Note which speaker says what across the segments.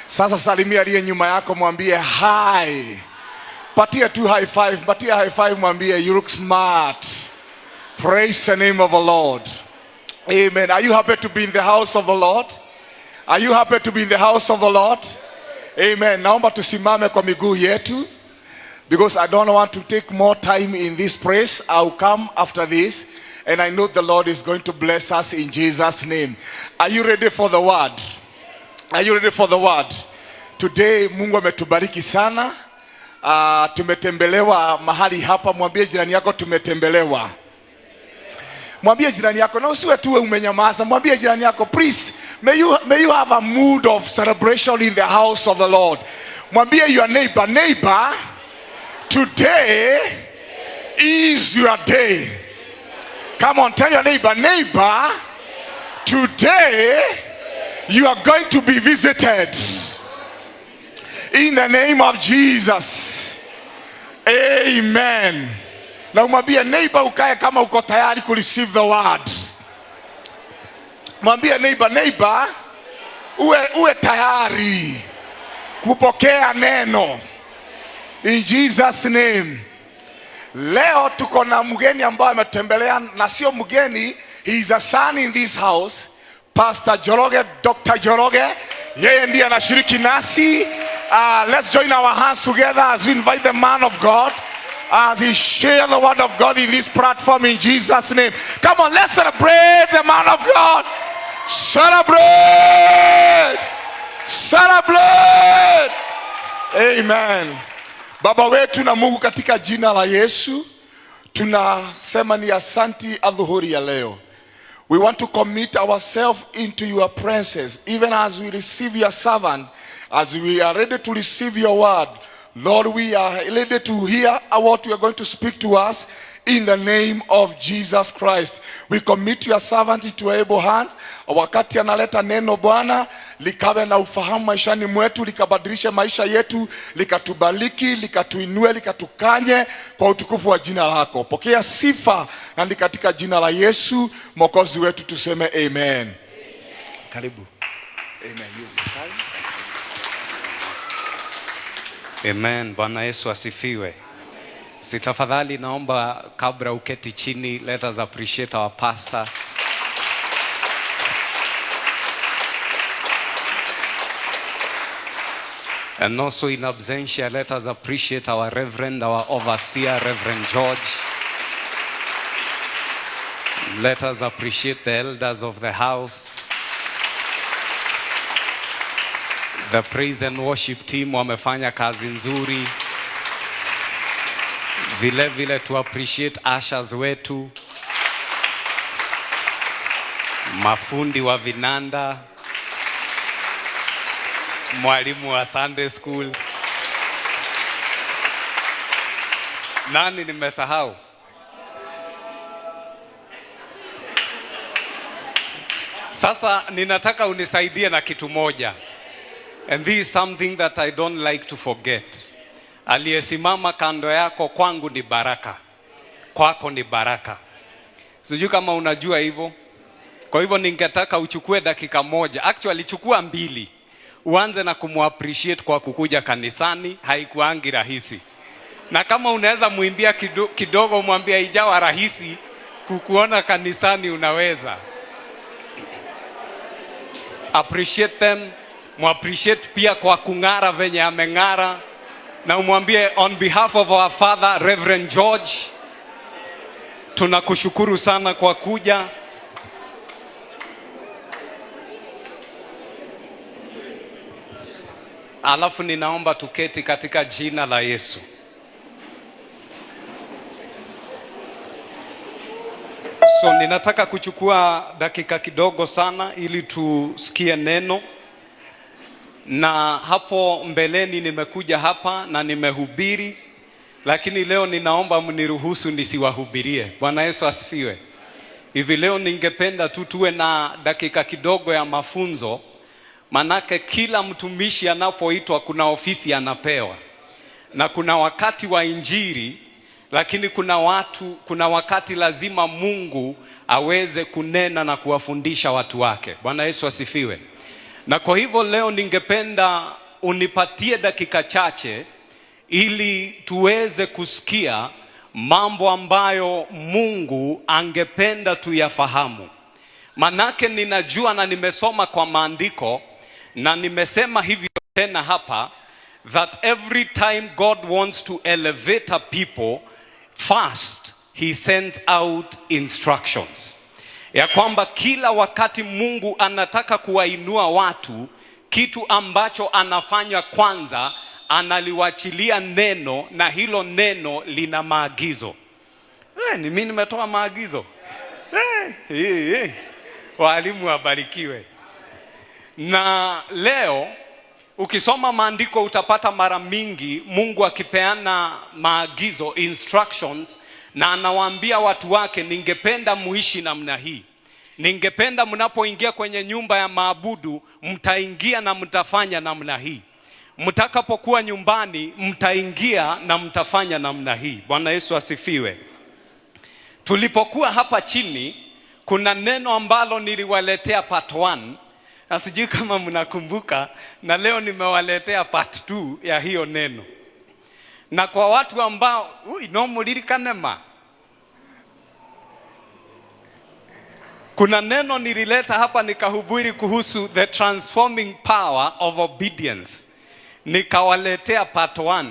Speaker 1: Sasa salimia aliye nyuma yako, mwambie hi. Patia tu high five, patia high five, mwambie you look smart. Praise the name of the Lord. Amen. Are you happy to be in the house of the Lord? Are you happy to be in the house of the Lord? Amen. Naomba tusimame kwa miguu yetu, because I don't want to take more time in this praise. I'll come after this, and I know the Lord is going to bless us in Jesus' name. Are you ready for the word? Are you ready for the word? Today Mungu ametubariki sana. Tumetembelewa mahali hapa. Mwambie jirani yako tumetembelewa. Mwambie jirani yako, na usiwe tuwe umenyamaza. Mwambie jirani yako, please, may you have a mood of celebration in the house of the Lord. Mwambie your neighbor, today is your day. Come on, tell your neighbor, today you are going to be visited. In the name of Jesus. Amen. Na umwambie neighbor ukae kama uko tayari ku receive the word. Mwambie neighbor, uwe tayari kupokea neno. In Jesus name. Leo tuko na mgeni ambaye ametembelea, na sio mgeni, he is a son in this house. Pastor Njoroge, Dr. Njoroge, yeye ndiye anashiriki nasi. Let's join our hands together as we invite the man of God as he shares the word of God in this platform in Jesus' name. Come on, let's celebrate the man of God. Celebrate! Celebrate! Amen. Baba wetu na Mungu, katika jina la Yesu tunasema ni asanti adhuhuri ya leo. We want to commit ourselves into your presence, even as we receive your servant, as we are ready to receive your word. Lord, we are ready to hear what you are going to speak to us in the name of Jesus Christ. We commit your servant into able hands. Wakati analeta neno Bwana, likawe na ufahamu maishani mwetu, likabadilisha maisha yetu, likatubariki, likatuinue, likatukanye kwa utukufu wa jina lako. Pokea sifa na ni katika jina la Yesu Mwokozi wetu tuseme amen. Amen. Karibu. Amen.
Speaker 2: Amen. Bwana Yesu asifiwe. Sitafadhali naomba kabla uketi chini, let us appreciate our pastor. And also in absentia, let us appreciate our reverend, our overseer, Reverend George. Let us appreciate the elders of the house. The praise and worship team wamefanya kazi nzuri. Vile vile to appreciate ushers wetu, mafundi wa vinanda, mwalimu wa Sunday school. Nani nimesahau? Sasa ninataka unisaidie na kitu moja. And this is something that I don't like to forget. Aliyesimama kando yako kwangu ni baraka, kwako ni baraka. Sijui kama unajua hivyo. Kwa hivyo ningetaka uchukue dakika moja, actually chukua 2. Uanze na kumappreciate kwa kukuja kanisani, haikuangi rahisi. Na kama unaweza muimbia kidogo, mwambie ijawa rahisi kukuona kanisani, unaweza. Appreciate them, muappreciate pia kwa kung'ara venye ameng'ara. Na umwambie on behalf of our father Reverend George, tunakushukuru sana kwa kuja. Alafu ninaomba tuketi katika jina la Yesu. So ninataka kuchukua dakika kidogo sana ili tusikie neno. Na hapo mbeleni nimekuja hapa na nimehubiri, lakini leo ninaomba mniruhusu nisiwahubirie. Bwana Yesu asifiwe. Hivi leo ningependa tuwe na dakika kidogo ya mafunzo, manake kila mtumishi anapoitwa kuna ofisi anapewa. Na kuna wakati wa injili, lakini kuna wakati lazima Mungu aweze kunena na kuwafundisha watu wake. Bwana Yesu asifiwe. Na kwa hivyo leo ningependa unipatie dakika chache ili tuweze kusikia mambo ambayo Mungu angependa tuyafahamu. Manake ninajua na nimesoma kwa maandiko na nimesema hivyo tena hapa, that every time God wants to elevate a people, first he sends out instructions. Ya kwamba kila wakati Mungu anataka kuwainua watu, kitu ambacho anafanya kwanza, analiwachilia neno, na hilo neno lina maagizo. Ni mimi nimetoa maagizo. Walimu wabarikiwe. Na leo ukisoma maandiko utapata mara mingi Mungu akipeana maagizo, instructions, na anawaambia watu wake, ningependa muishi namna hii. Ningependa mnapoingia kwenye nyumba ya maabudu, mtaingia na mtafanya namna hii. Mtakapokuwa nyumbani, mtaingia na mtafanya namna hii. Bwana Yesu asifiwe. Tulipokuwa hapa chini, kuna neno ambalo niliwaletea part 1. Na sijui kama mnakumbuka, na leo nimewaletea part 2 ya hiyo neno. Na kwa watu ambao nomulirikanema, kuna neno nilileta hapa nikahubiri kuhusu the transforming power of obedience. Nikawaletea part 1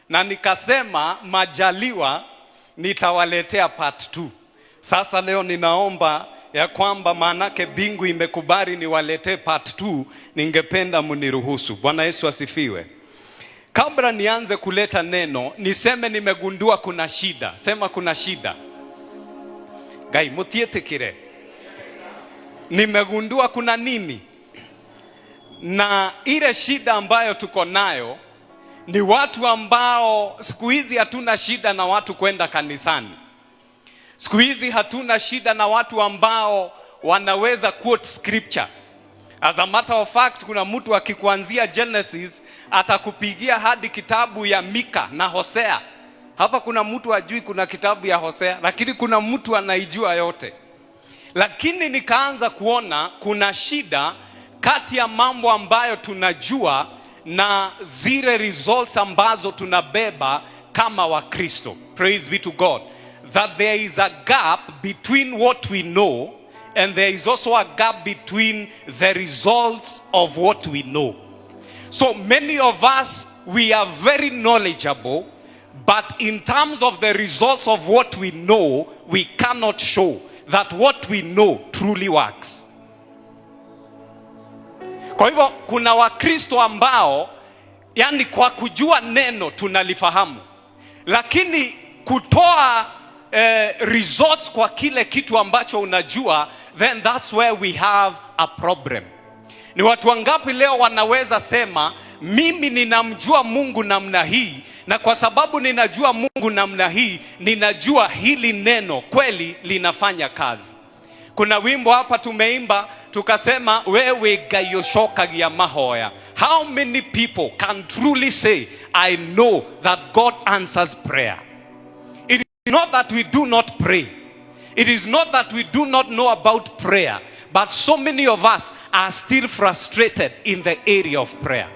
Speaker 2: na nikasema majaliwa nitawaletea part 2. Sasa leo ninaomba ya kwamba maanake bingu imekubali niwaletee part 2, ningependa muniruhusu. Bwana Yesu asifiwe. Kabla nianze kuleta neno, niseme nimegundua kuna shida. Sema kuna shida. Gai mutietekire. Nimegundua kuna nini? Na ile shida ambayo tuko nayo ni watu ambao siku hizi hatuna shida na watu kwenda kanisani. Siku hizi hatuna shida na watu ambao wanaweza quote scripture. As a matter of fact, kuna mtu akikuanzia Genesis atakupigia hadi kitabu ya Mika na Hosea. Hapa kuna mtu ajui kuna kitabu ya Hosea, lakini kuna mtu anaijua yote. Lakini nikaanza kuona kuna shida kati ya mambo ambayo tunajua na zile results ambazo tunabeba kama Wakristo. Praise be to God. That there is a gap between what we know and there is also a gap between the results of what we know. So many of us, we are very knowledgeable, but in terms of the results of what we know, we cannot show that what we know truly works. Kwa hivyo kuna Wakristo ambao yani kwa kujua neno tunalifahamu, lakini kutoa results kwa kile kitu ambacho unajua, then that's where we have a problem. Ni watu wangapi leo wanaweza sema mimi ninamjua Mungu namna hii, na kwa sababu ninajua Mungu namna hii, ninajua hili neno kweli linafanya kazi. Kuna wimbo hapa tumeimba tukasema wewe gayoshokagia mahoya. How many people can truly say I know that God answers prayer? It is not that we do not pray. It is not that we do not know about prayer, but so many of us are still frustrated in the area of prayer.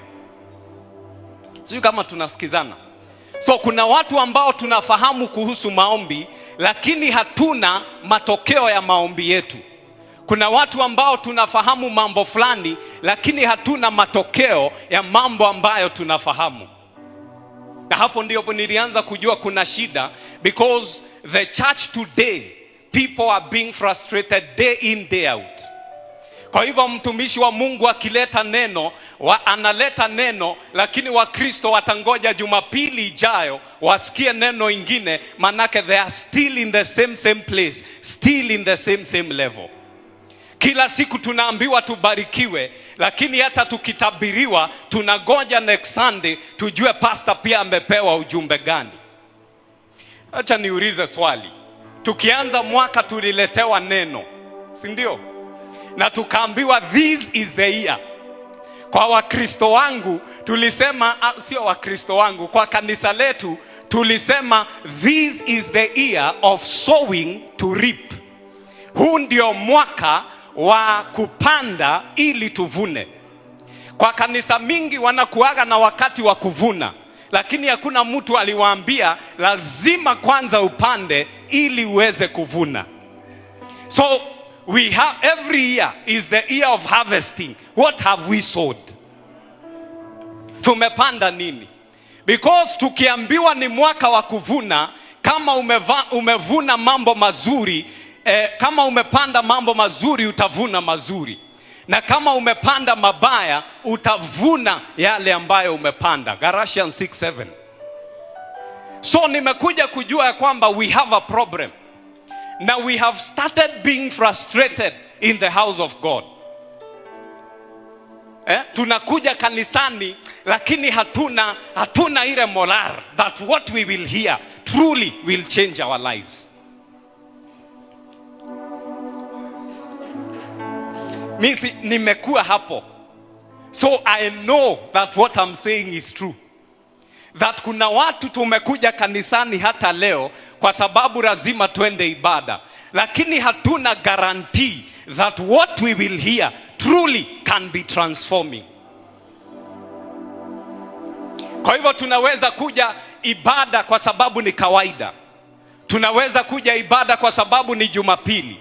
Speaker 2: Sio kama tunasikizana. So kuna watu ambao tunafahamu kuhusu maombi, lakini hatuna matokeo ya maombi yetu. Kuna watu ambao tunafahamu mambo fulani, lakini hatuna matokeo ya mambo ambayo tunafahamu. Na hapo ndipo nilianza kujua kuna shida, because the church today, people are being frustrated day in day out. Kwa hivyo mtumishi wa Mungu akileta neno, analeta neno, lakini Wakristo watangoja Jumapili ijayo wasikie neno ingine, manake they are still in the same place, still in the same level. Kila siku tunaambiwa tubarikiwe, lakini hata tukitabiriwa tunagoja next Sunday tujue pastor pia amepewa ujumbe gani. Acha niulize swali. Tukianza mwaka tuliletewa neno, si ndio? Na tukaambiwa this is the year. Kwa Wakristo wangu tulisema, sio Wakristo wangu, kwa kanisa letu tulisema this is the year of sowing to reap. Huu ndio mwaka wa kupanda ili tuvune. Kwa kanisa mingi wanakuaga na wakati wa kuvuna, lakini hakuna mtu aliwaambia lazima kwanza upande ili uweze kuvuna. So we have, every year is the year of harvesting. What have we sowed? Tumepanda nini? Because tukiambiwa ni mwaka wa kuvuna, kama umevuna mambo mazuri, kama umepanda mambo mazuri utavuna mazuri, na kama umepanda mabaya utavuna yale ambayo umepanda. Galatians 6:7. So nimekuja kujua ya kwamba we have a problem. Now we have started being frustrated in the house of God. Tunakuja kanisani lakini hatuna ile moral that what we will hear truly will change our lives. Mimi nimekuwa hapo. So I know that what I'm saying is true. That kuna watu tumekuja kanisani hata leo kwa sababu lazima twende ibada, lakini hatuna guarantee that what we will hear truly can be transforming. Kwa hivyo tunaweza kuja ibada kwa sababu ni kawaida. Tunaweza kuja ibada kwa sababu ni Jumapili.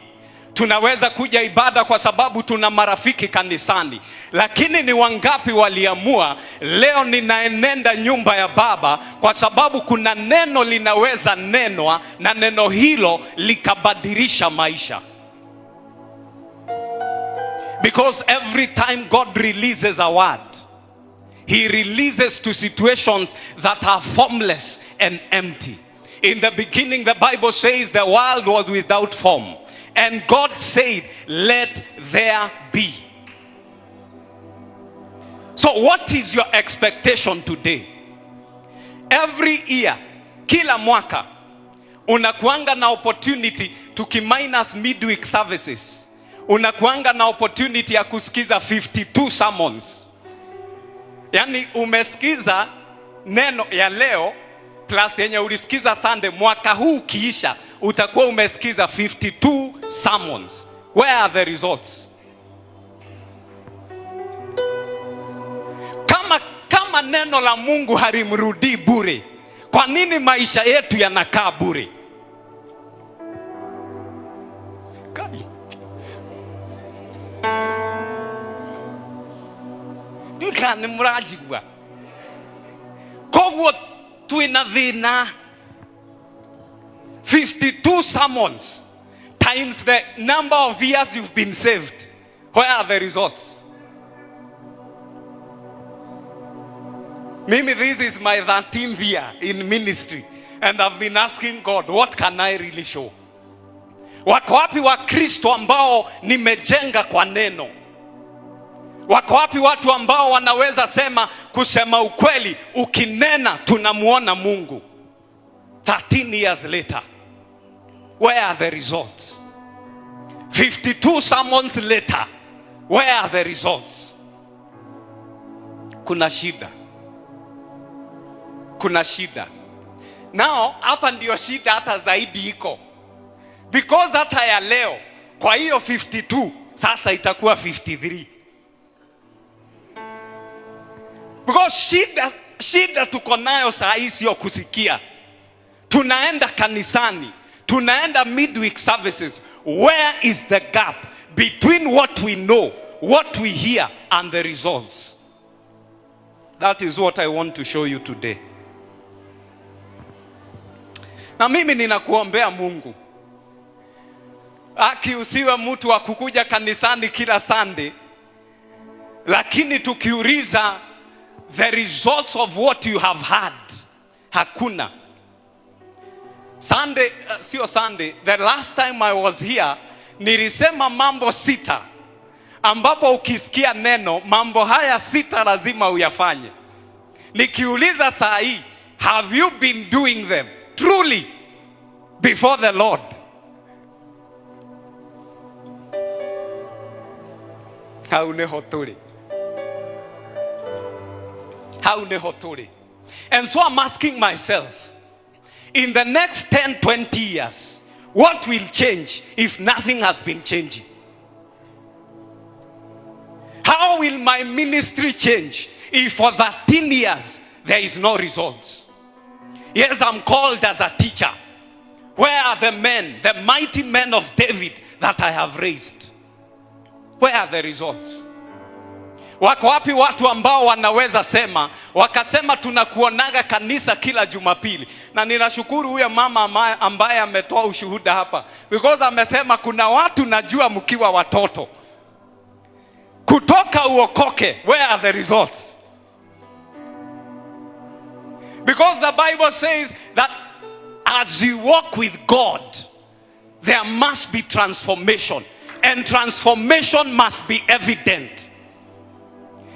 Speaker 2: Tunaweza kuja ibada kwa sababu tuna marafiki kanisani. Lakini ni wangapi waliamua leo ninaenenda nyumba ya Baba kwa sababu kuna neno linaweza nenwa na neno hilo likabadilisha maisha? Because every time God releases a word, He releases to situations that are formless and empty. In the beginning, the Bible says the world was without form, and God said, let there be. So what is your expectation today? Every year, kila mwaka, unakuanga na opportunity tukiminus midweek services. Unakuanga na opportunity ya kusikiza 52 sermons. Yani umesikiza neno ya leo plus yenye ulisikiza Sunday, mwaka huu kiisha utakuwa umesikiza 52 sermons. Where are the results? Kama neno la Mungu halimrudii bure, kwa nini maisha yetu yanakaa bure? Ni mrajigwa kogwo tuina thina 52 sermons times the number of years you've been saved. Where are the results? Mimi, this is my 13th year in ministry and I've been asking God, what can I really show? Wako wapi wa Kristo ambao nimejenga kwa neno? Wako wapi watu ambao wanaweza sema, kusema ukweli, ukinena tunamuona Mungu? 13 years later, where are the results? 52 sermons later, where are the results? Kuna shida. Kuna shida. Now, hapa ndio shida hata zaidi iko. Because hata ya leo, kwa hiyo 52, sasa itakuwa 53. Because shida tuko nayo saa hii sio kusikia. Tunaenda kanisani, tunaenda midweek services. Where is the gap between what we know, what we hear, and the results? That is what I want to show you today. Na mimi ninakuombea Mungu, usiwe mtu wa kukuja kanisani kila Sunday, lakini tukiuliza the results of what you have had, hakuna. Sunday, the last time I was here, nilisema mambo 6 ambapo ukisikia neno, mambo haya 6 lazima uyafanye. Nikiuliza saa hii, have you been doing them truly before the Lord? Haunehoturi. And so I'm asking myself, in the next 10-20 years, what will change if nothing has been changing? How how will my ministry change if for 13 years there is no results? Yes, I'm called as a teacher. Where are the men, the mighty men of David that I have raised? Where are the results? Wako wapi watu ambao wanaweza sema, wakasema tunakuonaga kanisa kila Jumapili? Na ninashukuru huyo mama ambaye ametoa ushuhuda hapa, because amesema kuna watu najua mkiwa watoto kutoka uokoke. Where are the results? Because the Bible says that as you walk with God, there must be transformation, and transformation must be evident.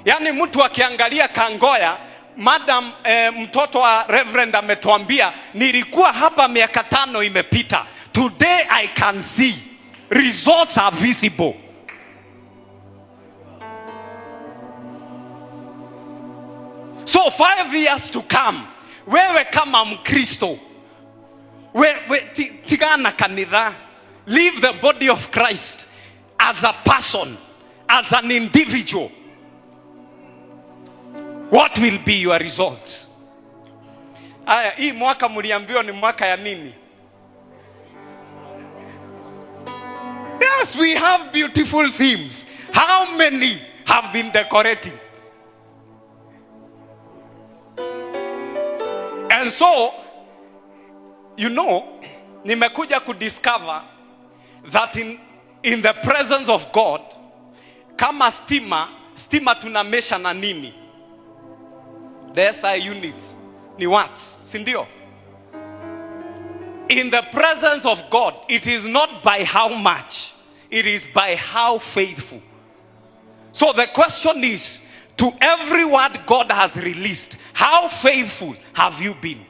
Speaker 2: Yani mtu akiangalia Kangoya, madam mtoto wa Reverend ametuambia, nilikuwa hapa miaka 5 imepita. Today I can see results are visible. So 5 years to come, wewe kama Mkristo, tigana kanitha, leave the body of Christ as a person, as an individual. What will be your results? Aya, hii mwaka mliambiwa ni mwaka ya nini? Yes, we have beautiful themes. How many have been decorating? And so, you know, nimekuja kudiscover that in the presence of God, kama stima tunamesha na nini? The SI units ni watts, sindio? In the presence of God, it is not by how much, it is by how faithful. So the question is, to every word God has released, how faithful have you been?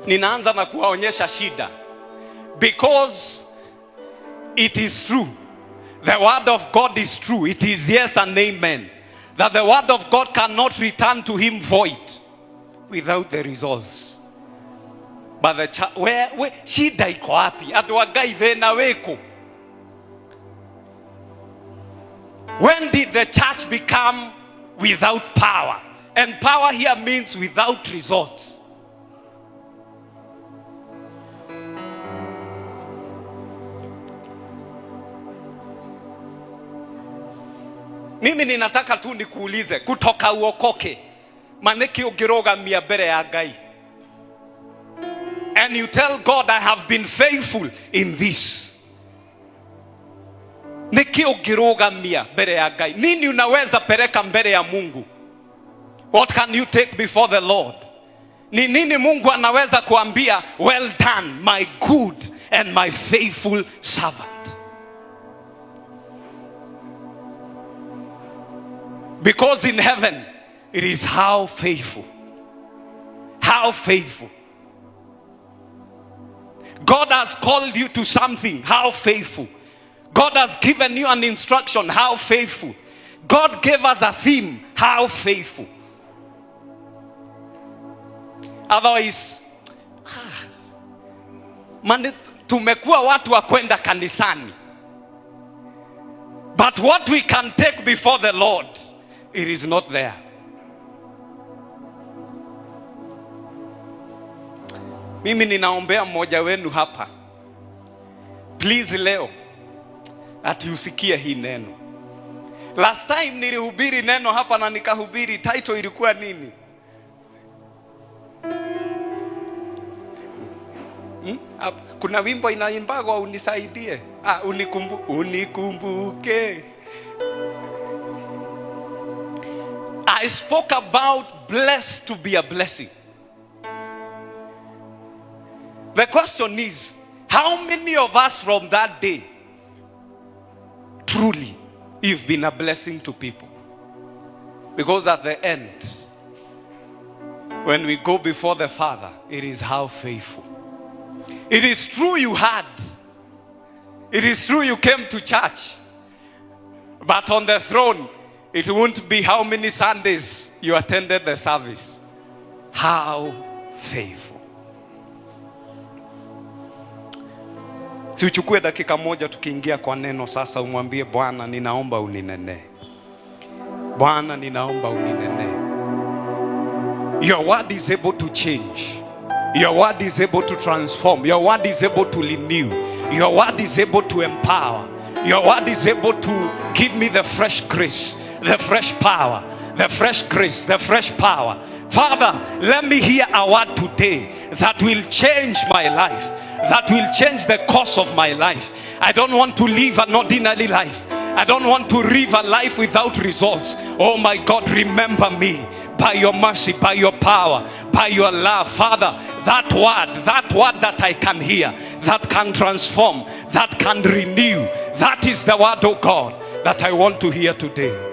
Speaker 2: Ninaanza na kuwaonyesha shida, because it is true. The word of God is true. It is yes and amen. That the word of God cannot return to him void without the results. But the where shida iko wapi? Atuagai vena weko. When did the church become without power? And power here means without results. Mimi ninataka tu nikuulize, kutoka uokoke, maneki ugiroga mia bere ya Ngai, and you tell God, I have been faithful in this. Neki ugiroga mia bere ya Ngai, nini unaweza pereka mbele ya Mungu? What can you take before the Lord? Ni nini Mungu anaweza kuambia, well done my good and my faithful servant? Because in heaven, it is how faithful. How faithful. God has called you to something. How faithful. God has given you an instruction. How faithful. God gave us a theme. How faithful. Otherwise, tumekuwa watu wa kwenda kanisani. But what we can take before the Lord, it is not there. Mimi ninaombea mmoja wenu hapa, please leo ati usikie hii neno. Last time nilihubiri neno hapa na nikahubiri, title ilikuwa nini? Kuna wimbo inaimbago unisaidie. Unikumbuke. I spoke about blessed to be a blessing. The question is, how many of us from that day truly you've been a blessing to people? Because at the end, when we go before the Father, it is how faithful. It is true you had. It is true you came to church. But on the throne, it won't be how many Sundays you attended the service. How faithful. Si uchukue dakika moja tukiingia kwa neno sasa, umwambie Bwana, ninaomba uninenee. Bwana, ninaomba uninenee. Your word is able to change. Your word is able to transform. Your word is able to renew. Your word is able to empower. Your word is able to give me the fresh grace, the fresh power, the fresh grace, the fresh power. Father, let me hear a word today that will change my life, that will change the course of my life. I don't want to live an ordinary life. I don't want to live a life without results. Oh my God, remember me by your mercy, by your power, by your love. Father, that word that I can hear, that can transform, that can renew, that is the word, oh God, that I want to hear today.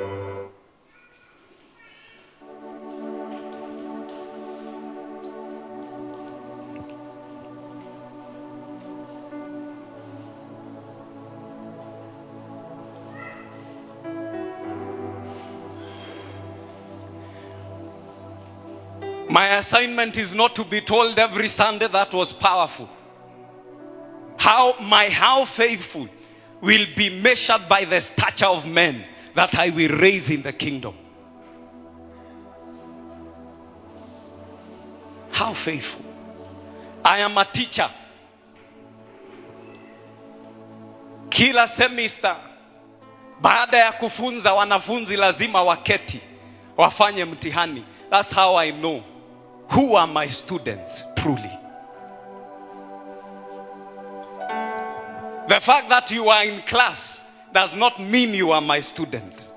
Speaker 2: My assignment is not to be told every Sunday that was powerful. How faithful will be measured by the stature of men that I will raise in the kingdom. How faithful. I am a teacher. Kila semester baada ya kufunza wanafunzi lazima waketi wafanye mtihani. That's how I know who are my students truly. The fact that you are in class does not mean you are my student.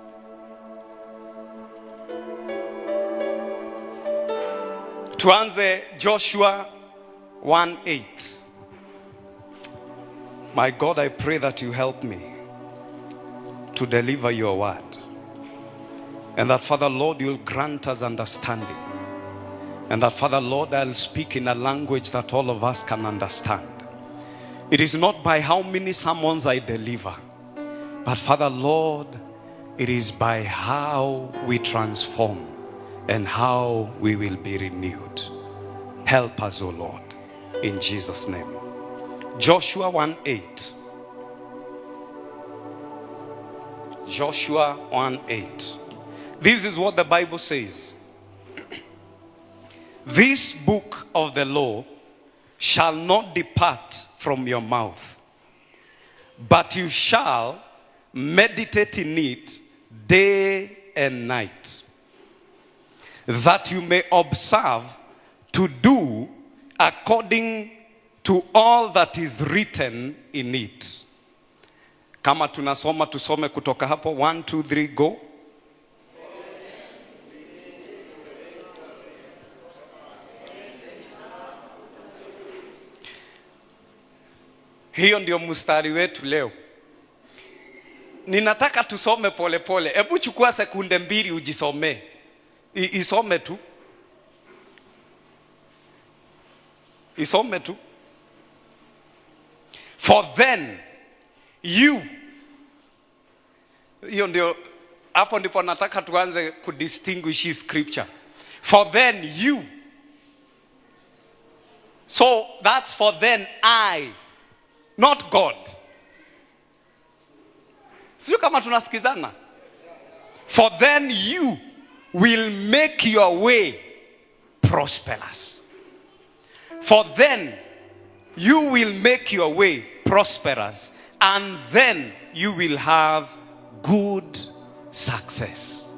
Speaker 2: Tuanze Joshua 1:8. My God, I pray that you help me to deliver your word. And that, Father, Lord, you'll grant us understanding. And that, Father, Lord, I'll speak in a language that all of us can understand. It is not by how many sermons I deliver, but, Father, Lord, it is by how we transform and how we will be renewed. Help us, O Lord, in Jesus' name. Joshua 1:8. Joshua 1:8. This is what the Bible says. This book of the law shall not depart from your mouth, but you shall meditate in it day and night, that you may observe to do according to all that is written in it. Kama tunasoma, tusome kutoka hapo. 1, 2, 3, go. Hiyo ndio mstari wetu leo. Ninataka tusome pole pole. Hebu chukua sekunde 2 ujisome. Isome tu. Isome tu. For then you. Hiyo ndio, hapo ndipo nataka tuanze kudistinguish hii scripture. For then you. So that's for then I. Not God. Sio kama tunasikizana. For then you will make your way prosperous. For then you will make your way prosperous, and then you will have good success.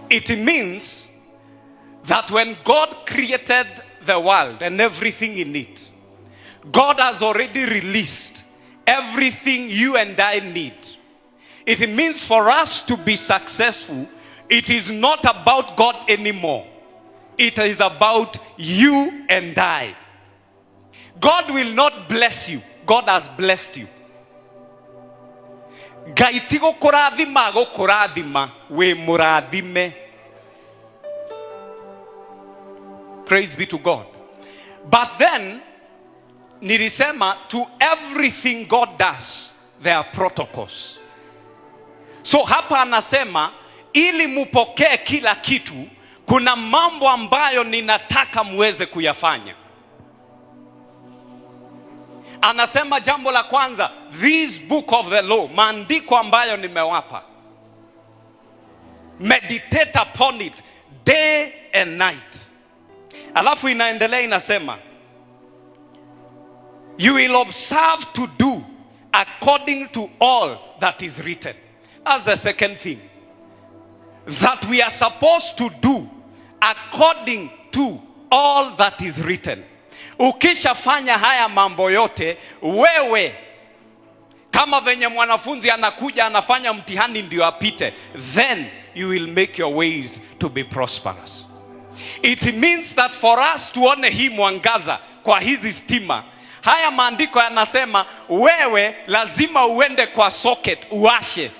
Speaker 2: It means that when God created the world and everything in it, God has already released everything you and I need. It means for us to be successful, it is not about God anymore. It is about you and I. God will not bless you. God has blessed you. Gaitigo kuradhima go kuradhima we muradhime. Praise be to God. But then nilisema, to everything God does there are protocols. So hapa anasema ili mupokee kila kitu, kuna mambo ambayo ninataka muweze kuyafanya. Anasema jambo la kwanza, this book of the law, maandiko ambayo nimewapa, meditate upon it day and night. Alafu inaendelea inasema, you will observe to do according to all that is written. That's the second thing, that we are supposed to do according to all that is written. Ukishafanya haya mambo yote, wewe kama venye mwanafunzi anakuja anafanya mtihani ndio apite, then you will make your ways to be prosperous. It means that for us tuone hii mwangaza kwa hizi stima, haya maandiko yanasema wewe lazima uende kwa socket uwashe.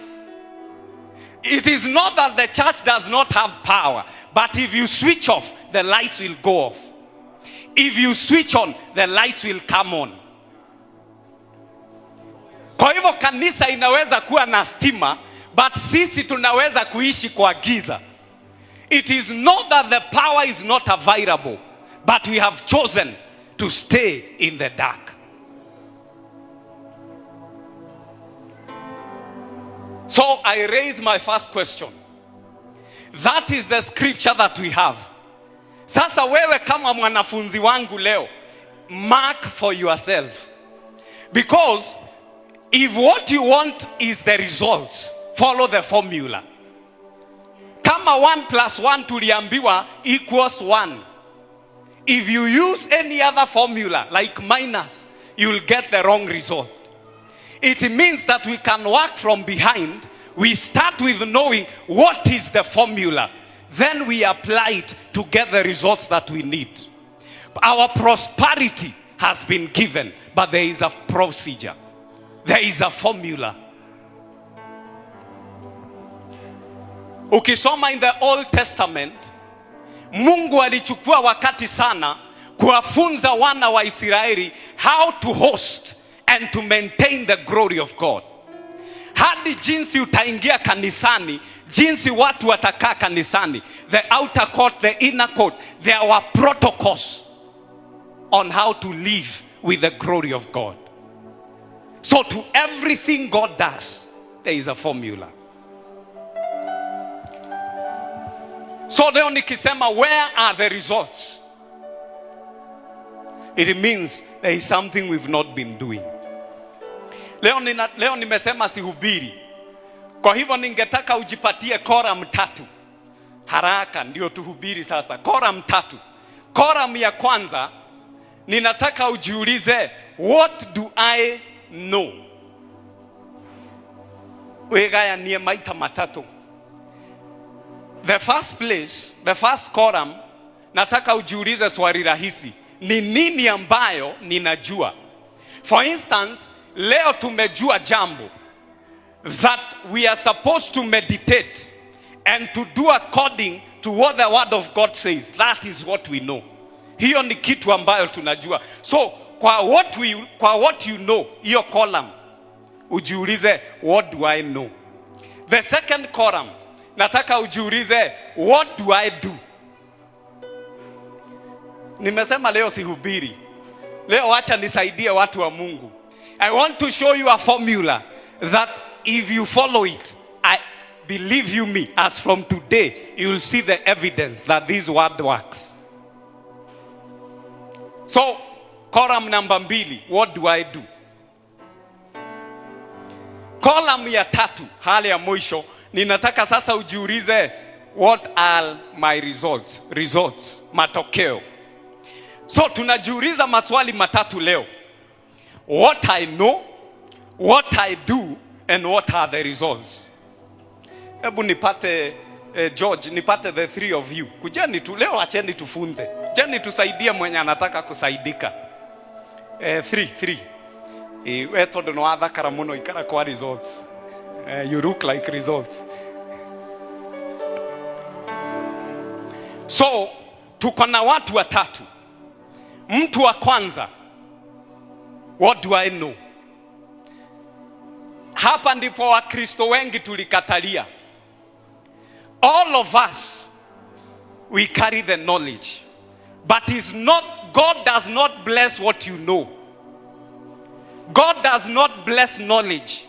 Speaker 2: It is not that the church does not have power, but if you switch off, the lights will go off. If you switch on, the lights will come on. Kwa hivyo kanisa inaweza kuwa na stima, but sisi tunaweza kuishi kwa giza. It is not that the power is not available, but we have chosen to stay in the dark. So I raise my first question. That is the scripture that we have. Sasa wewe kama mwanafunzi wangu leo, mark for yourself. Because if what you want is the results, follow the formula. Kama 1 plus 1 tuliambiwa equals 1. If you use any other formula like minus, you will get the wrong result. It means that we can work from behind. We start with knowing what is the formula. Then we apply it to get the results that we need. Our prosperity has been given, but there is a procedure. There is a formula. Ukisoma in the Old Testament, Mungu alichukua wakati sana kuwafunza wana wa Israeli how to host and to maintain the glory of God. Hadi jinsi utaingia kanisani, jinsi watu watakaa kanisani, the outer court, the inner court, there were protocols on how to live with the glory of God. So to everything God does, there is a formula. So leo nikisema where are the results, it means there is something we've not been doing. Leo nimesema sihubiri. Kwa hivyo ningetaka ujipatie koram 3. Haraka ndio tuhubiri sasa. Koram 3. Koram ya kwanza, ninataka ujiulize, what do I know? Wegaya nie maita matatu. The first place, the first column, nataka ujiulize swali rahisi. Ni nini ambayo ninajua? For instance, leo tumejua jambo, that we are supposed to meditate and to do according to what the word of God says. That is what we know. Hiyo ni kitu ambayo tunajua. So, kwa what you know, hiyo column, ujiulize, what do I know? The second column, nataka ujiulize, what do I do? Nimesema leo sihubiri. Leo acha nisaidie watu wa Mungu. I want to show you a formula that if you follow it, I believe you me, as from today, you will see the evidence that this word works. So, column number 2, what do I do? Column ya 3, hali ya mwisho, ninataka sasa ujiulize, what are my results? Results, matokeo. So tunajiuliza maswali 3 leo. What I know, what I do, and what are the results? Hebu nipate George, nipate the 3 of you. Kujeni tu leo, acheni tufunze. Jeni tusaidie mwenye anataka kusaidika. 3. Weto ndo noadha karamuno ikara kwa results. You look like results. So, tuko na watu 3. Mtu wa kwanza, what do I know? Hapa ndipo Wakristo wengi tulikatalia. All of us, we carry the knowledge. But God does not bless what you know. God does not bless knowledge.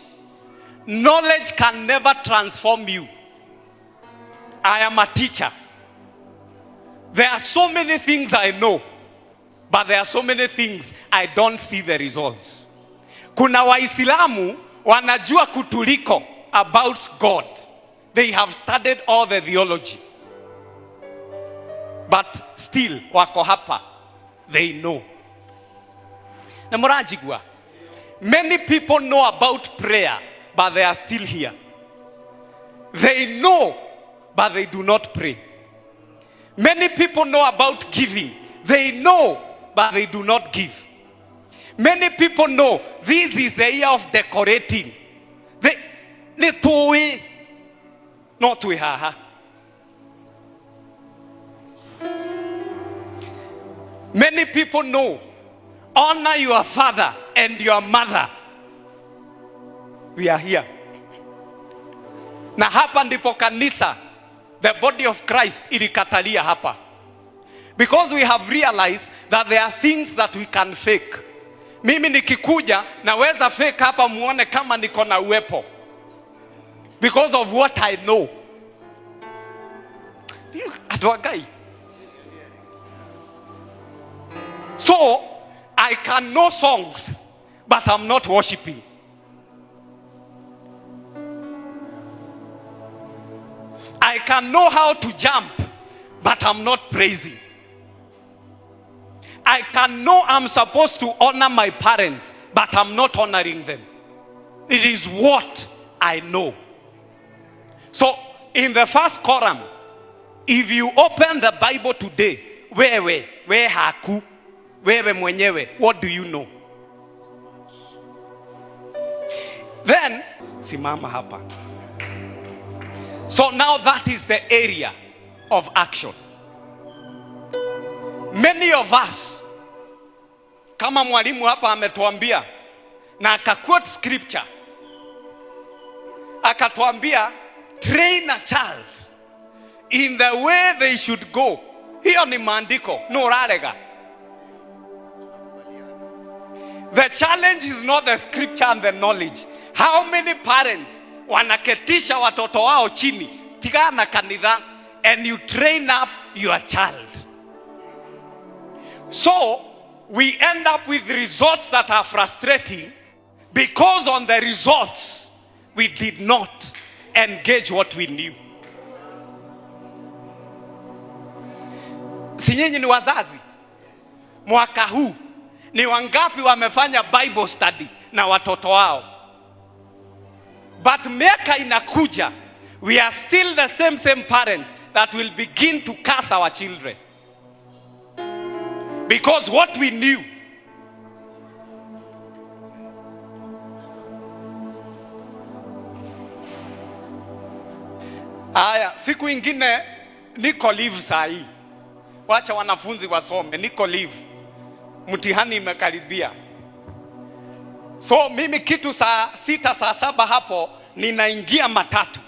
Speaker 2: Knowledge can never transform you. I am a teacher. There are so many things I know, but there are so many things I don't see the results. Kuna Waislamu wanajua kutuliko about God. They have studied all the theology. But still wako hapa. They know. Na murajigwa. Many people know about prayer, but they are still here. They know, but they do not pray. Many people know about giving. They know, but they do not give. Many people know this is the year of decorating. Not we haha. Many people know honor your father and your mother. We are here. Na hapa ndipo kanisa, the body of Christ, ilikatalia hapa. Because we have realized that there are things that we can fake. Mimi nikikuja naweza fake hapa muone kama niko na uwepo. Because of what I know. Atuagai. So, I can know songs, but I'm not worshiping. I can know how to jump, but I'm not praising. I can know I'm supposed to honor my parents, but I'm not honoring them. It is what I know. So, in the first column, if you open the Bible today, wewe haku, wewe mwenyewe, what do you know? Then, simama hapa. So now that is the area of action. Many of us, kama mwalimu hapa ametuambia, na akaquote scripture, akatuambia, train a child in the way they should go. Hiyo ni maandiko, no rarega. The challenge is not the scripture and the knowledge. How many parents wanaketisha watoto wao chini, tigana kanitha, and you train up your child? So, we end up with results that are frustrating because on the results, we did not engage what we knew. Si nyinyi ni wazazi? Mwaka huu ni wangapi wamefanya Bible study na watoto wao? But miaka inakuja, we are still the same parents that will begin to curse our children. Because what we knew. Aya, siku ingine niko leave saa hii. Wacha wanafunzi wasome, niko leave. Mtihani imekaribia. So mimi kitu saa 6 saa 7 hapo ninaingia matatu.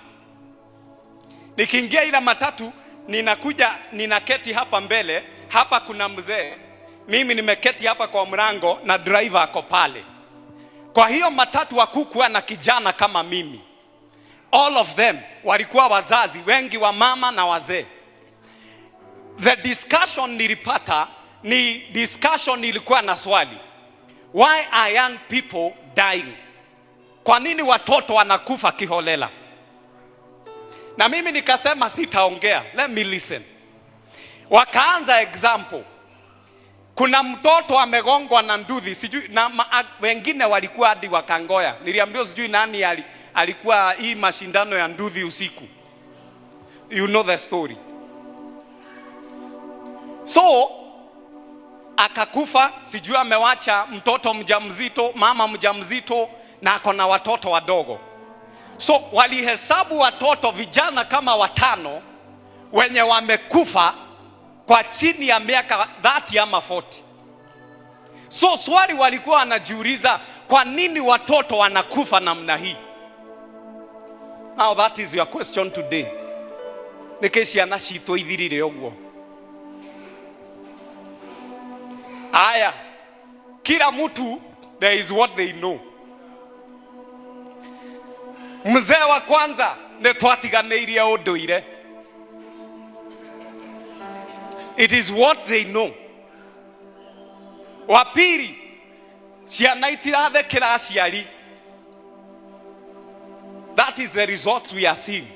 Speaker 2: Nikiingia ile matatu ninakuja ninaketi hapa mbele, hapa kuna mzee. Mimi nimeketi hapa kwa mlango na driver ako pale. Kwa hiyo matatu hakukuwa na kijana kama mimi. All of them walikuwa wazazi, wengi wa mama na wazee. The discussion nilipata ni discussion ilikuwa na swali. Why are young people dying? Kwa nini watoto wanakufa kiholela? Na mimi nikasema sitaongea. Let me listen. Wakaanza example. Kuna mtoto amegongwa na nduthi, sijui na wengine walikuwa hadi wakangoya. Niliambiwa sijui nani alikuwa hii mashindano ya nduthi usiku. You know the story. So akakufa, sijui amewacha mtoto mjamzito, mama mjamzito na akona watoto wadogo. So walihesabu watoto vijana kama 5 wenye wamekufa kwa chini ya miaka 30 ama 40. So swali walikuwa wanajiuliza, kwa nini watoto wanakufa namna hii? Now that is your question today. Nikishi anashito ithirire ogwo. Aya, kila mtu There is what they know. Mzee wa kwanza ne twatiganeirie unduire. It is what they know. Wa pili, ciana itirathekera aciari. That is the result we are seeing.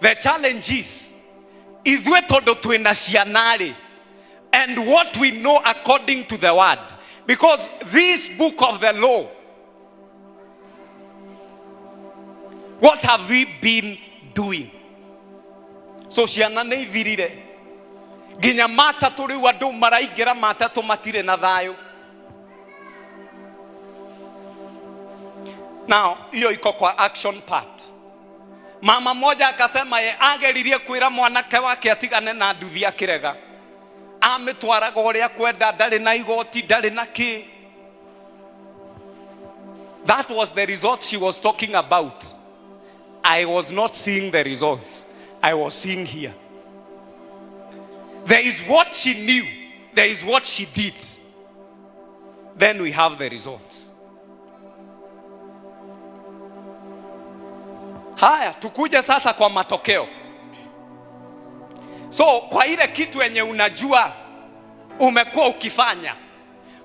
Speaker 2: The challenge is, ithuĩ tondũ twĩna ciana-rĩ, and what we know according to the word, because this book of the law, what have we been doing? So ciana nĩ ithirire. Nginya matatũ rĩu andũ maraingĩra matatũ matirĩ na thayũ. Now, hiyo iko kwa action part. Mama moja akasema ye ageririe kwĩra mwanake wake atigane na nduthi akirega. Ametwaraga ũrĩa kwenda, ndarĩ na igoti, ndarĩ na kĩ. That was the result she was talking about. I was not seeing the results. I was seeing here. There is what she knew. There is what she did. Then we have the results. Haya, tukuje sasa kwa matokeo. So, kwa ile kitu yenye unajua umekuwa ukifanya.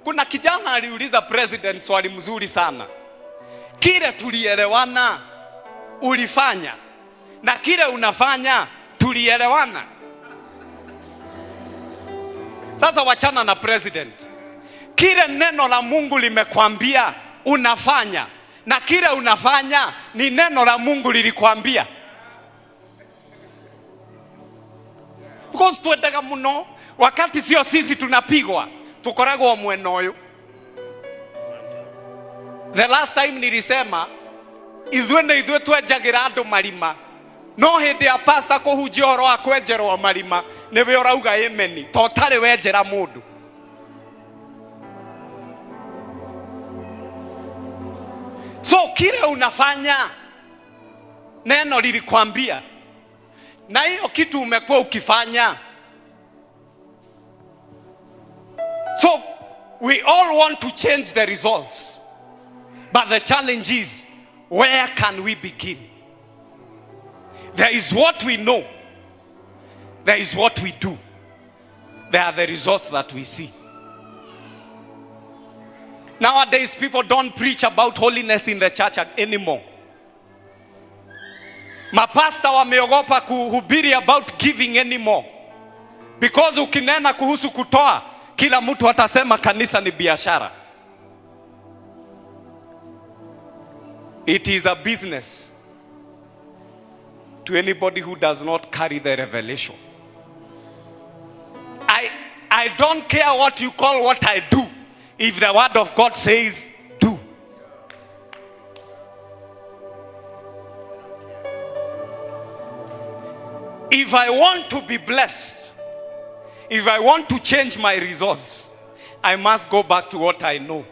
Speaker 2: Kuna kijana aliuliza president swali mzuri sana. Kile tulielewana ulifanya, na kile unafanya tulielewana. Sasa wachana na president. Kile neno la Mungu limekwambia unafanya, na kile unafanya ni neno la Mungu lilikwambia. Because tuendaga muno wakati sio sisi tunapigwa, tukoragwo mwena uyu. The last time nilisema ithuĩ twenjagira andu marima, no hindi ya pastor kuhunjia ũhoro wa kwenjerwo marima niwe urauga amen, to tari wenjera mundu. So kile unafanya neno lilikwambia, na hiyo kitu umekuwa ukifanya. So we all want to change the results, but the challenge is, where can we begin? There is what we know. There is what we do. There are the results that we see. Nowadays, people don't preach about holiness in the church anymore. Mapasta wameogopa kuhubiri about giving anymore. Because ukinena kuhusu kutoa, kila mtu atasema kanisa ni biashara. It is a business to anybody who does not carry the revelation. I don't care what you call what I do, if the word of God says do. If I want to be blessed, if I want to change my results, I must go back to what I know.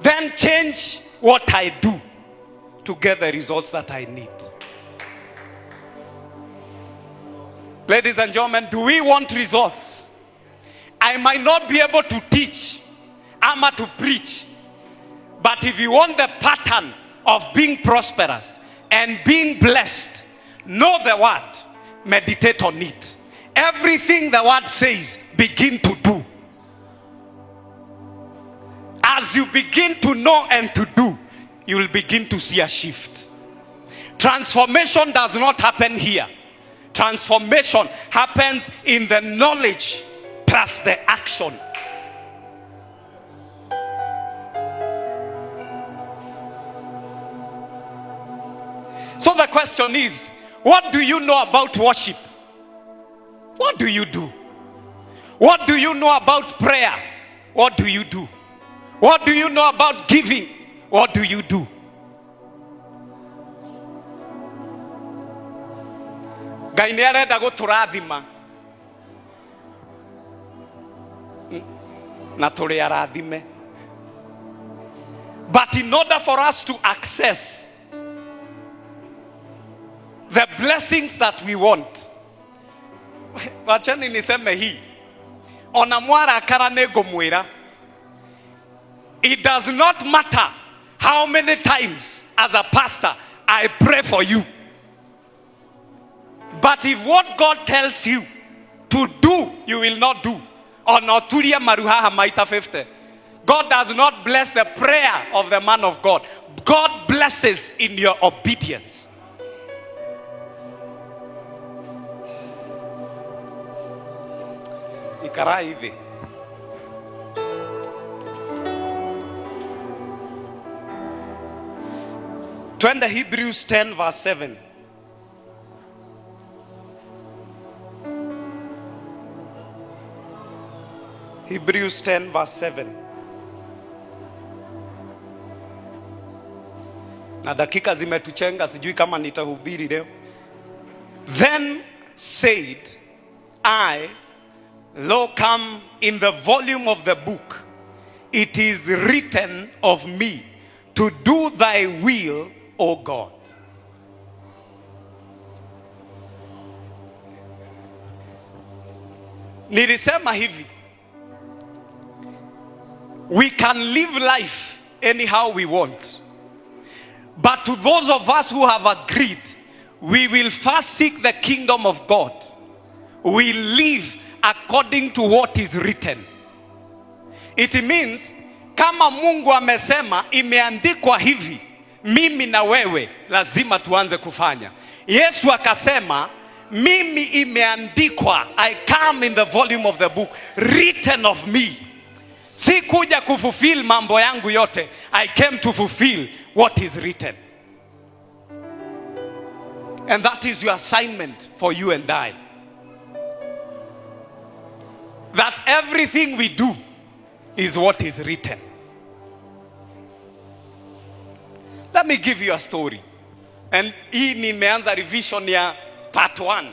Speaker 2: Then change what I do to get the results that I need. Ladies and gentlemen, do we want results? I might not be able to teach, ama to preach, but if you want the pattern of being prosperous and being blessed, know the word, meditate on it. Everything the word says, begin to do. As you begin to know and to do, you will begin to see a shift. Transformation does not happen here. Transformation happens in the knowledge plus the action. So the question is, what do you know about worship? What do you do? What do you know about prayer? What do you do? What do you know about giving? What do you do? Ngai nĩ arenda gũtũrathima na tũrĩ arathime. But in order for us to access the blessings that we want, wachani niseme hii, ona mwarakara nĩ ngũmwĩra, It does not matter how many times as a pastor I pray for you. But if what God tells you to do, you will not do. Or not tulia maruhaha maita 50. God does not bless the prayer of the man of God. God blesses in your obedience. Ikaraa hivi. Twende Hebrews 10 verse 7. Hebrews 10 verse 7. Na dakika zimetuchenga, sijui kama nitahubiri leo. Then said I, lo, come in the volume of the book, it is written of me to do thy will, O God. Nilisema hivi, we can live life anyhow we want. But to those of us who have agreed, we will first seek the kingdom of God. We live according to what is written. It means, kama Mungu amesema, imeandikwa hivi, mimi na wewe lazima tuanze kufanya. Yesu akasema, mimi imeandikwa, I come in the volume of the book, written of me. Si kuja kufulfill mambo yangu yote. I came to fulfill what is written. And that is your assignment for you and I. That everything we do is what is written. Let me give you a story. And hii nimeanza revision ya part 1.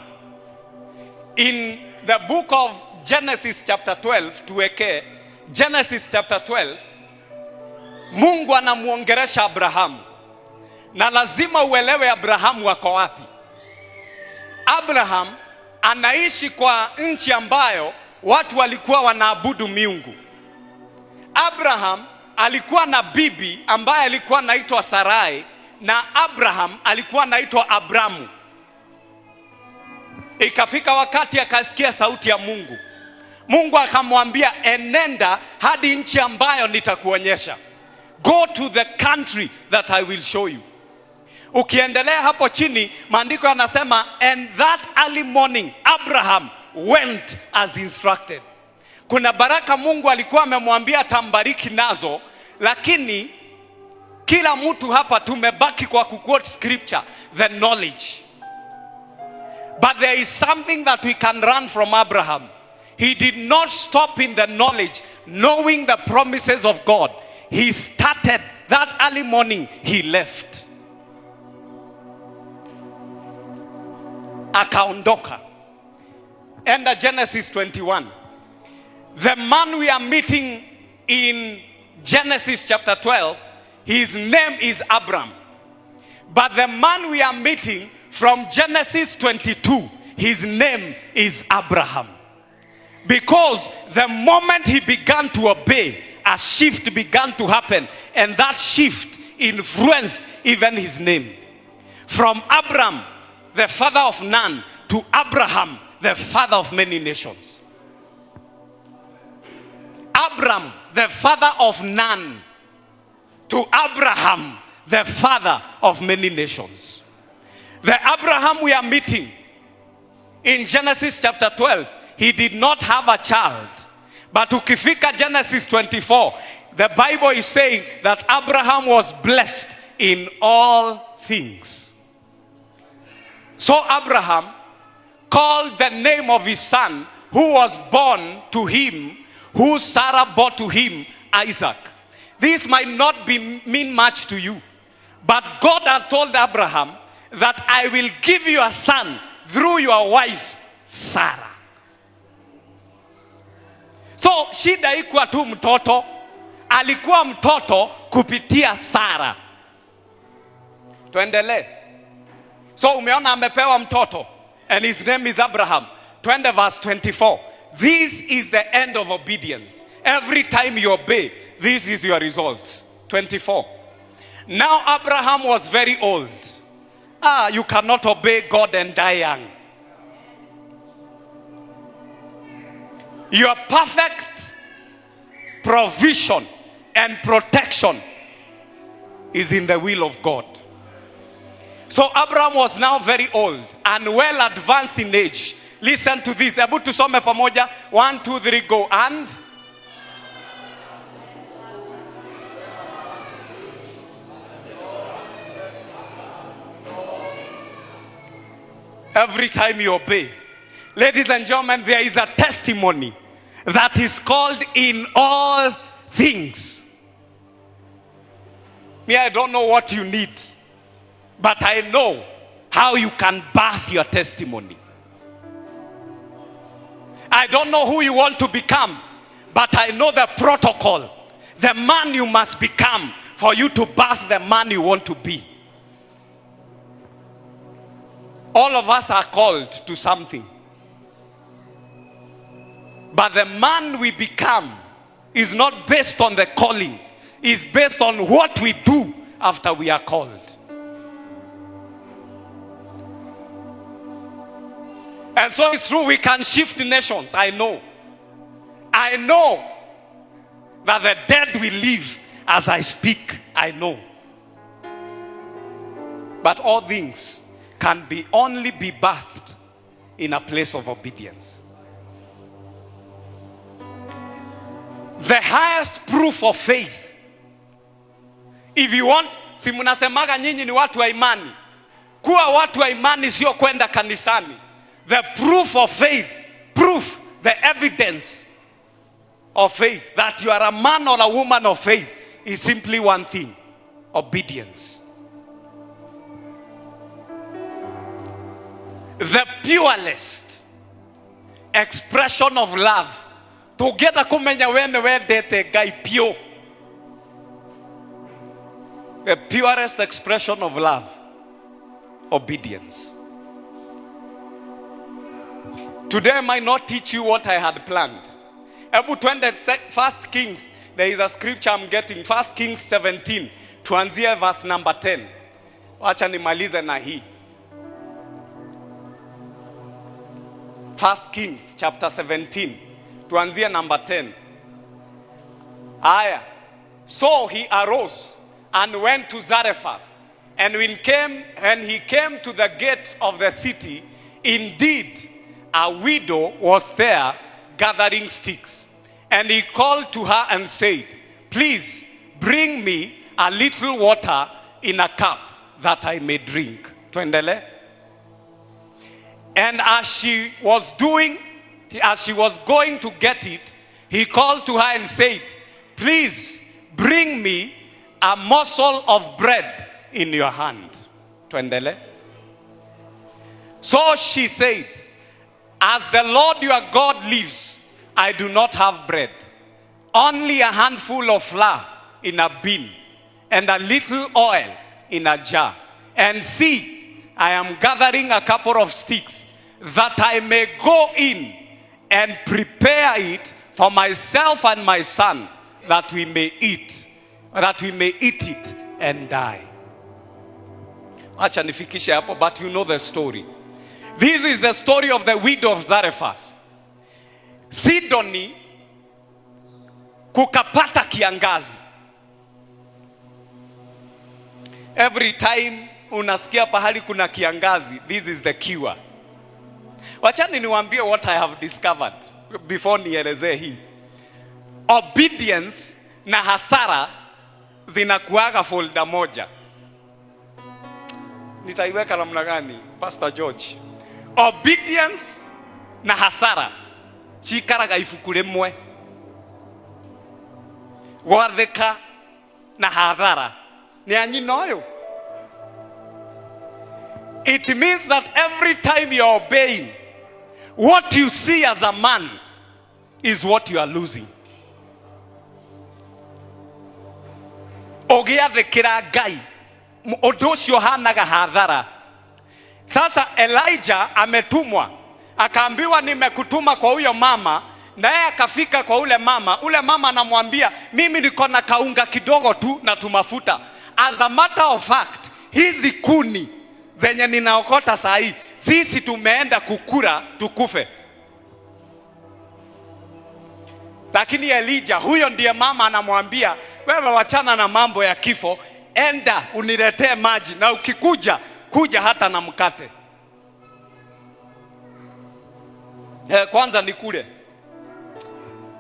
Speaker 2: In the book of Genesis chapter 12, tuweke Genesis chapter 12, Mungu anamuongeresha Abrahamu. Na lazima uelewe Abrahamu wako wapi. Abraham anaishi kwa nchi ambayo watu walikuwa wanaabudu miungu. Abraham alikuwa na bibi ambaye alikuwa anaitwa Sarai, na Abraham alikuwa anaitwa Abramu. Ikafika wakati akasikia sauti ya Mungu. Mungu akamwambia, enenda hadi nchi ambayo nitakuonyesha. Go to the country that I will show you. Ukiendelea hapo chini, maandiko yanasema, and that early morning Abraham went as instructed. Kuna baraka Mungu alikuwa amemwambia atambariki nazo, lakini kila mtu hapa tumebaki kwa kuquote scripture, the knowledge. But there is something that we can learn from Abraham. He did not stop in the knowledge, knowing the promises of God. He started that early morning, he left. Akaondoka. Enda Genesis 21. The man we are meeting in Genesis chapter 12, his name is Abram. But the man we are meeting from Genesis 22, his name is Abraham. Because the moment he began to obey, a shift began to happen, and that shift influenced even his name. From Abram, the father of none, to Abraham, the father of many nations. Abram, the father of none, to Abraham, the father of many nations. The Abraham we are meeting in Genesis chapter 12, he did not have a child. But ukifika Genesis 24, the Bible is saying that Abraham was blessed in all things. So Abraham called the name of his son who was born to him, who Sarah bore to him, Isaac. This might not mean much to you, but God had told Abraham that I will give you a son through your wife Sarah. So shida haikuwa tu mtoto, alikuwa mtoto kupitia Sarah. Tuendelee. So umeona amepewa mtoto, and his name is Abraham. Twende verse 24. This is the end of obedience. Every time you obey, this is your result. 24. Now Abraham was very old. You cannot obey God and die young. Your perfect provision and protection is in the will of God. So Abraham was now very old and well advanced in age. Listen to this. Hebu tusome pamoja. 1, 2, 3, go. And every time you obey, ladies and gentlemen, there is a testimony that is called in all things. Me, I don't know what you need, but I know how you can birth your testimony. I don't know who you want to become, but I know the protocol, the man you must become for you to birth the man you want to be. All of us are called to something. But the man we become is not based on the calling. It's based on what we do after we are called. And so it's true, we can shift nations. I know that the dead will live as I speak. I know. But all things can only be birthed in a place of obedience. The highest proof of faith. If you want, si munasemaga nyinyi ni watu wa imani. Kuwa watu wa imani sio kwenda kanisani. The proof of faith, the evidence of faith, that you are a man or a woman of faith, is simply one thing: obedience. The purest expression of love. Together kumenya wene wedete gai pure. The purest expression of love, obedience. Today I might not teach you what I had planned. Ebu twende 1 Kings. There is a scripture I'm getting. 1 Kings 17. Tuanzie verse number 10. Wacha nimalize na hii. 1 Kings chapter 17. Tuanzie number 10. Aya. So he arose and went to Zarephath. And when he came to the gate of the city, indeed a widow was there gathering sticks. And he called to her and said, please bring me a little water in a cup that I may drink. Tuendele. And as she was going to get it, he called to her and said, please bring me a morsel of bread in your hand. Tuendele. So she said, as the Lord your God lives, I do not have bread, only a handful of flour in a bin and a little oil in a jar. And see, I am gathering a couple of sticks that I may go in and prepare it for myself and my son, that we may eat it and die. Acha nifikishe hapo, but you know the story. This is the story of the widow of Zarephath. Sidoni kukapata kiangazi. Every time unasikia pahali kuna kiangazi, this is the cure. Wachani niwaambie what I have discovered before nielezee hii. Obedience na hasara zinakuaga folder moja. Nitaiweka namna gani, Pastor George? Obedience na hasara chikaraga ifukule mwe. Gwatheka na hadhara ni anyinoyo. It means that every time you are obeying, what you see as a man is what you are losing. Ogiathekira Ngai undu ucio hanaga hadhara. Sasa Elijah ametumwa, akaambiwa nimekutuma kwa huyo mama Naye akafika kwa ule mama anamwambia, mimi niko na kaunga kidogo tu na tumafuta. As a matter of fact, hizi kuni zenye ninaokota saa hii, sisi tumeenda kukura tukufe. Lakini Elijah, huyo ndiye mama, anamwambia, wewe wachana na mambo ya kifo, enda uniletee maji, na ukikuja kuja hata na mkate. Kwanza ni kule.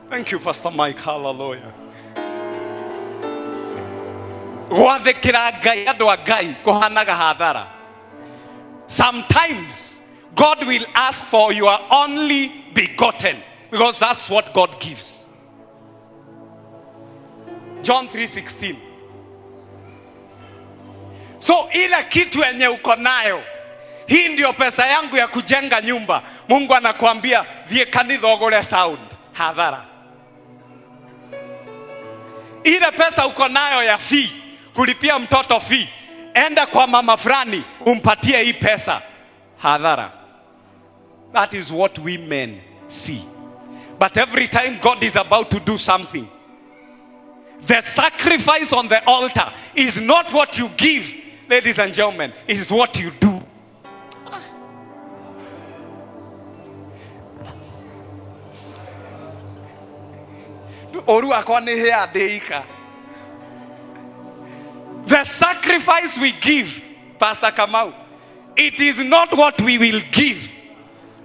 Speaker 2: Thank you, Pastor Mike. Hallelujah. Gwathikira Ngai andu a Ngai kuhanaga hathara. Sometimes God will ask for your only begotten, because that's what God gives. John 3:16. So ile kitu yenye uko nayo, hii ndio pesa yangu ya kujenga nyumba, Mungu anakuambia thie kanitha ugure sound hathara. Ile pesa uko nayo ya fee, kulipia mtoto fee, enda kwa mama fulani umpatie hii pesa, hadhara. That is what we men see. But every time God is about to do something, the sacrifice on the altar is not what you give, ladies and gentlemen, it is what you do. The sacrifice we give, Pastor Kamau, it is not what we will give,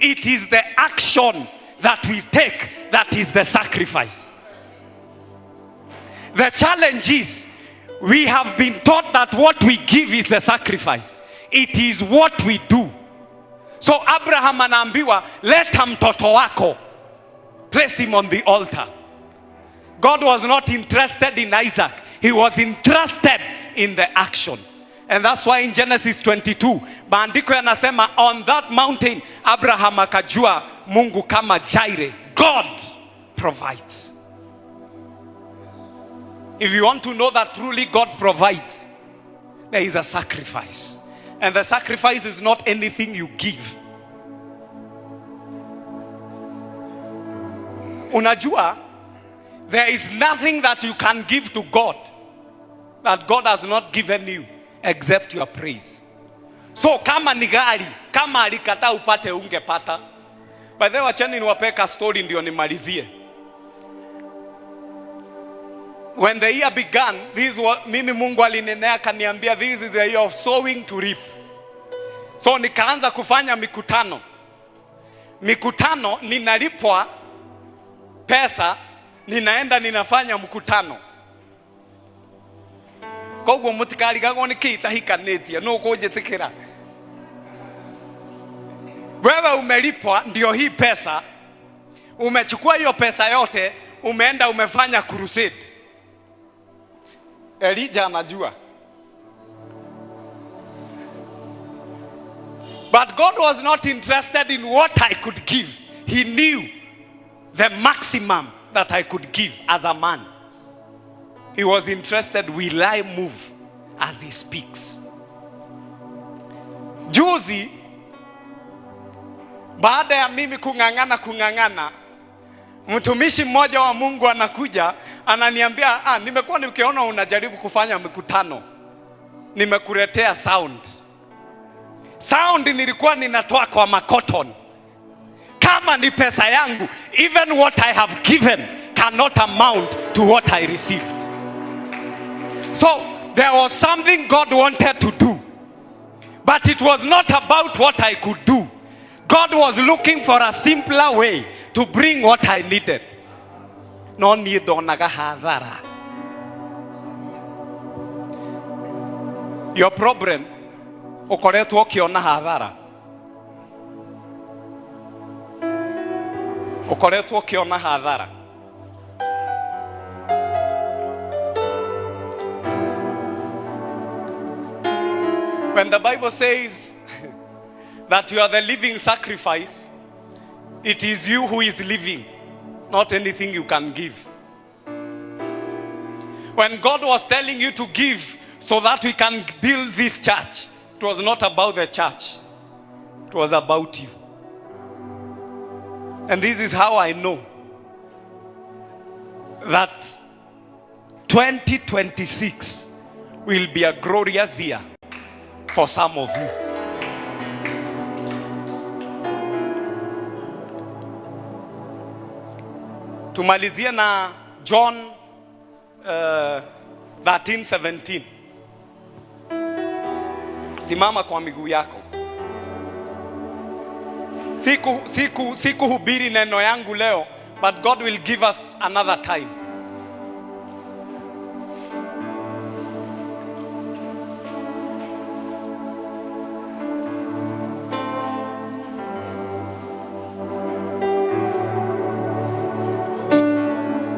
Speaker 2: it is the action that we take that is the sacrifice. The challenge is, we have been taught that what we give is the sacrifice. It is what we do. So Abraham anaambiwa, leta mtoto wako, place him on the altar. God was not interested in Isaac, he was interested in the action. And that's why in Genesis 22, maandiko yanasema, on that mountain Abraham akajua Mungu kama Jireh, God provides. If you want to know that truly God provides, there is a sacrifice. And the sacrifice is not anything you give. Unajua, there is nothing that you can give to God that God has not given you except your praise. So kama ni gari, kama alikata upate ungepata. By the way, wacheni niwapeka story ndio nimalizie. When the year began, this was, mimi Mungu alinenea kaniambia, this is the year of sowing to reap. So nikaanza kufanya mikutano. Mikutano ninalipwa pesa, ninaenda ninafanya mkutano. Koguo mutikari gagwo nikita hikanetia no kunjitikira. Wewe umelipwa ndio hii pesa, umechukua hiyo pesa yote, umeenda umefanya crusade. Elijah anajua. But God was not interested in what I could give. He knew the maximum that I could give as a man. He was interested, will I move as he speaks? Juzi, baada ya mimi kungangana, mtumishi mmoja wa Mungu anakuja, ananiambia, nimekuwa nikiona unajaribu kufanya mikutano, nimekuletea sound. Sound nilikuwa ninatoa kwa makoton. Kama ni pesa yangu, even what I have given cannot amount to what I received. So there was something God wanted to do, but it was not about what I could do. God was looking for a simpler way to bring what I needed. No need onaga hadhara. Your problem, ukoretwo ukiona hadhara. Ukoretwo ukiona hadhara. When the Bible says that you are the living sacrifice, it is you who is living, not anything you can give. When God was telling you to give so that we can build this church, it was not about the church, it was about you. And this is how I know that 2026 will be a glorious year for some of you. Tumalizie na John 13:17. Simama kwa miguu yako. Sikuhubiri neno yangu leo, but God will give us another time.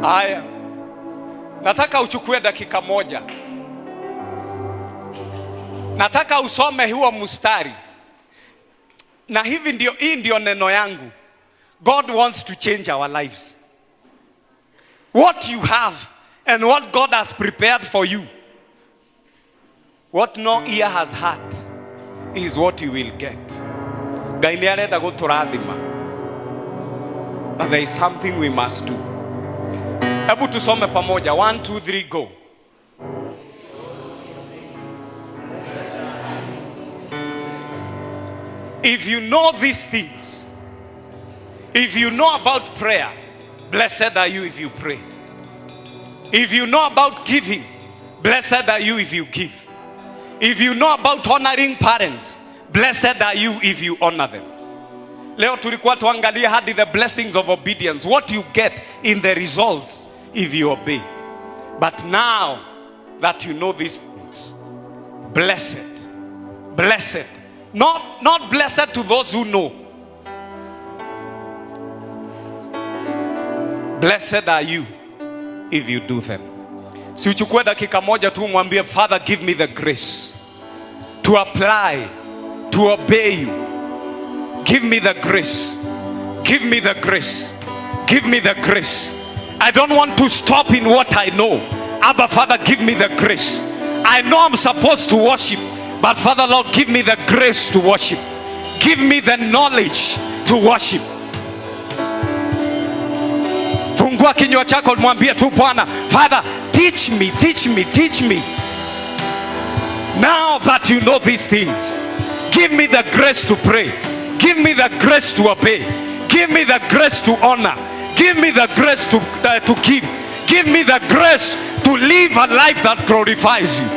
Speaker 2: Haya, nataka uchukue dakika moja. Nataka usome huo mstari. Na hii ndio neno yangu. God wants to change our lives. What you have and what God has prepared for you, what no ear has heard, is what you will get. Ngai nĩ arenda gũtũrathima. But there is something we must do. Hebu tusome pamoja. 1, 2, 3, go. If you know these things, if you know about prayer, blessed are you if you pray. If you know about giving, blessed are you if you give. If you know about honoring parents, blessed are you if you honor them. Leo tulikuwa tuangalia hadi the blessings of obedience, what you get in the results if you obey. But now that you know these things, blessed, blessed, not blessed to those who know. Blessed are you if you do them. Si uchukue dakika moja tu mwambie, Father, give me the grace to apply, to obey you. Give me the grace. Give me the grace. Give me the grace. I don't want to stop in what I know. Abba, Father, give me the grace. I know I'm supposed to worship, but Father, Lord, give me the grace to worship. Give me the knowledge to worship. Fungua kinywa chako mwambie tu Bwana, Father, teach me, teach me, teach me. Now that you know these things, give me the grace to pray. Give me the grace to obey. Give me the grace to honor. Give me the grace to give. Give me the grace to live a life that glorifies you.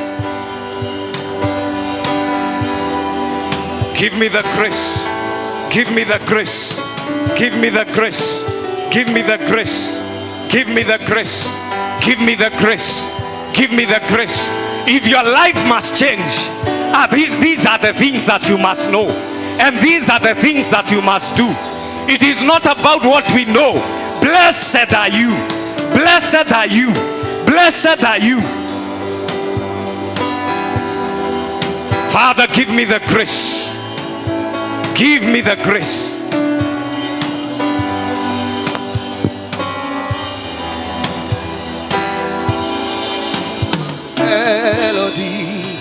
Speaker 2: Give me the grace. Give me the grace. Give me the grace. Give me the grace. Give me the grace. Give me the grace. Give me the grace. If your life must change, these are the things that you must know. And these are the things that you must do. It is not about what we know. Blessed are you. Blessed are you. Blessed are you. Father, give me the grace. Give me the grace.
Speaker 3: Melody,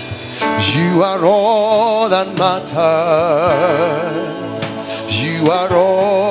Speaker 3: you are all that matters. You are all